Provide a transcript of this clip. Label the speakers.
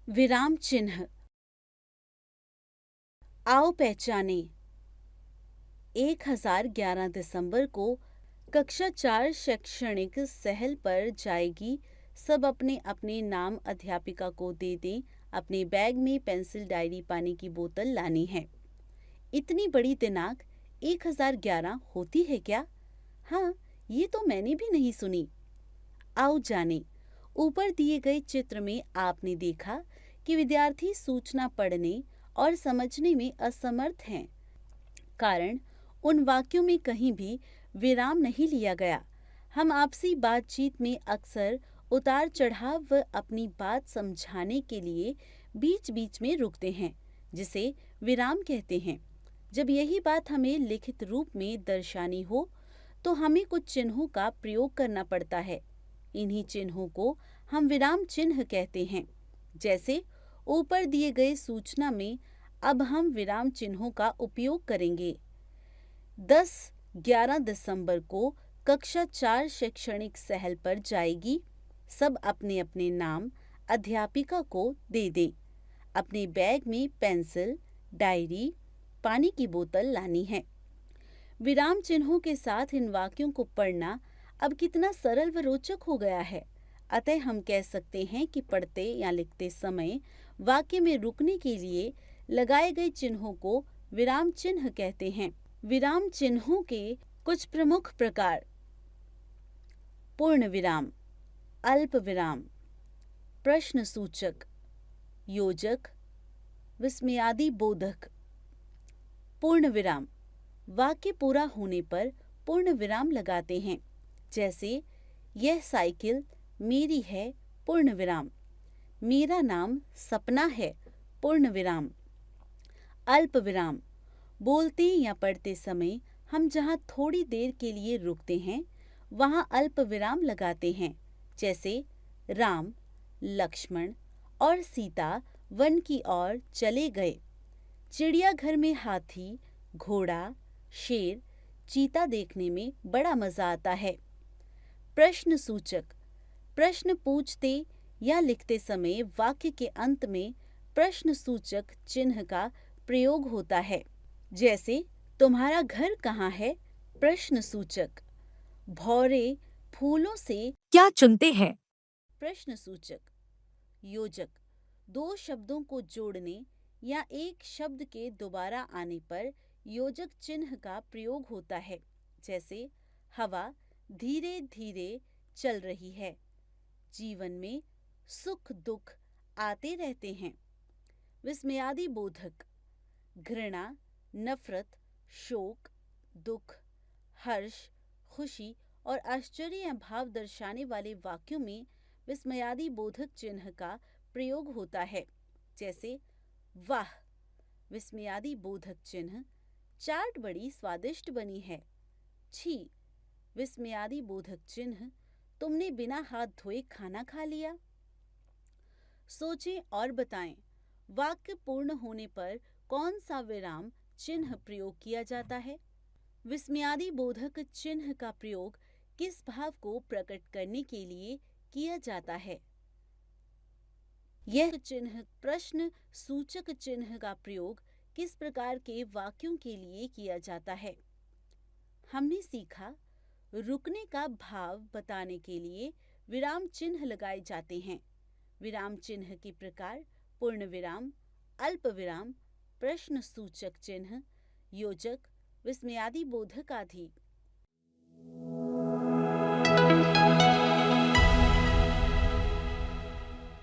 Speaker 1: विराम चिन्ह। आओ पहचाने। 1011 दिसंबर को कक्षा 4 शैक्षणिक सहल पर जाएगी। सब अपने अपने नाम अध्यापिका को दे दें। अपने बैग में पेंसिल, डायरी, पानी की बोतल लानी है। इतनी बड़ी दिनांक 1011 होती है क्या? हाँ, ये तो मैंने भी नहीं सुनी। आओ जाने। ऊपर दिए गए चित्र में आपने देखा कि विद्यार्थी सूचना पढ़ने और समझने में असमर्थ हैं, कारण उन वाक्यों में कहीं भी विराम नहीं लिया गया। हम आपसी बातचीत में अक्सर उतार चढ़ाव व अपनी बात समझाने के लिए बीच बीच में रुकते हैं, जिसे विराम कहते हैं। जब यही बात हमें लिखित रूप में दर्शानी हो तो हमें कुछ चिन्हों का प्रयोग करना पड़ता है। इन्हीं चिन्हों को हम विराम चिन्ह कहते हैं। जैसे ऊपर दिए गए सूचना में अब हम विराम चिन्हों का उपयोग करेंगे। 10-11 दिसंबर को कक्षा 4 शैक्षणिक सहल पर जाएगी। सब अपने अपने नाम अध्यापिका को दे दें। अपने बैग में पेंसिल, डायरी, पानी की बोतल लानी है। विराम चिन्हों के साथ इन वाक्यों को पढ़ना अब कितना सरल व रोचक हो गया है। अतः हम कह सकते हैं कि पढ़ते या लिखते समय वाक्य में रुकने के लिए लगाए गए चिन्हों को विराम चिन्ह कहते हैं। विराम चिन्हों के कुछ प्रमुख प्रकार: पूर्ण विराम, अल्प विराम, प्रश्न सूचक, योजक, विस्मयादि बोधक। पूर्ण विराम: वाक्य पूरा होने पर पूर्ण विराम लगाते हैं। जैसे यह साइकिल मेरी है, पूर्ण विराम। मेरा नाम सपना है, पूर्ण विराम। अल्प विराम: बोलते या पढ़ते समय हम जहाँ थोड़ी देर के लिए रुकते हैं वहाँ अल्प विराम लगाते हैं। जैसे राम, लक्ष्मण और सीता वन की ओर चले गए। चिड़ियाघर में हाथी, घोड़ा, शेर, चीता देखने में बड़ा मजा आता है। प्रश्न सूचक: प्रश्न पूछते या लिखते समय वाक्य के अंत में प्रश्न सूचक चिन्ह का प्रयोग होता है। जैसे तुम्हारा घर कहाँ है, प्रश्न सूचक। भौरे फूलों से
Speaker 2: क्या चुनते हैं?
Speaker 1: प्रश्न सूचक। योजक: दो शब्दों को जोड़ने या एक शब्द के दोबारा आने पर योजक चिन्ह का प्रयोग होता है। जैसे हवा धीरे धीरे चल रही है। जीवन में सुख दुख आते रहते हैं। विस्मयादि बोधक: घृणा, नफरत, शोक, दुख, हर्ष, खुशी और आश्चर्य भाव दर्शाने वाले वाक्यों में विस्मयादि बोधक चिन्ह का प्रयोग होता है। जैसे वाह, विस्मयादि बोधक चिन्ह। चाट बड़ी स्वादिष्ट बनी है। छी, विस्मयादि बोधक चिन्ह। तुमने बिना हाथ धोए खाना खा लिया। सोचें और बताएं, वाक्य पूर्ण होने पर कौन सा विराम चिन्ह प्रयोग किया जाता है? विस्मयादि बोधक चिन्ह का प्रयोग किस भाव को प्रकट करने के लिए किया जाता है? यह चिन्ह प्रश्न सूचक चिन्ह का प्रयोग किस प्रकार के वाक्यों के लिए किया जाता है? हमने सीखा, रुकने का भाव बताने के लिए विराम चिन्ह लगाए जाते हैं। विराम चिन्ह के प्रकार: पूर्ण विराम, अल्प विराम, प्रश्न सूचक चिन्ह, योजक, विस्मयादि बोधक आदि।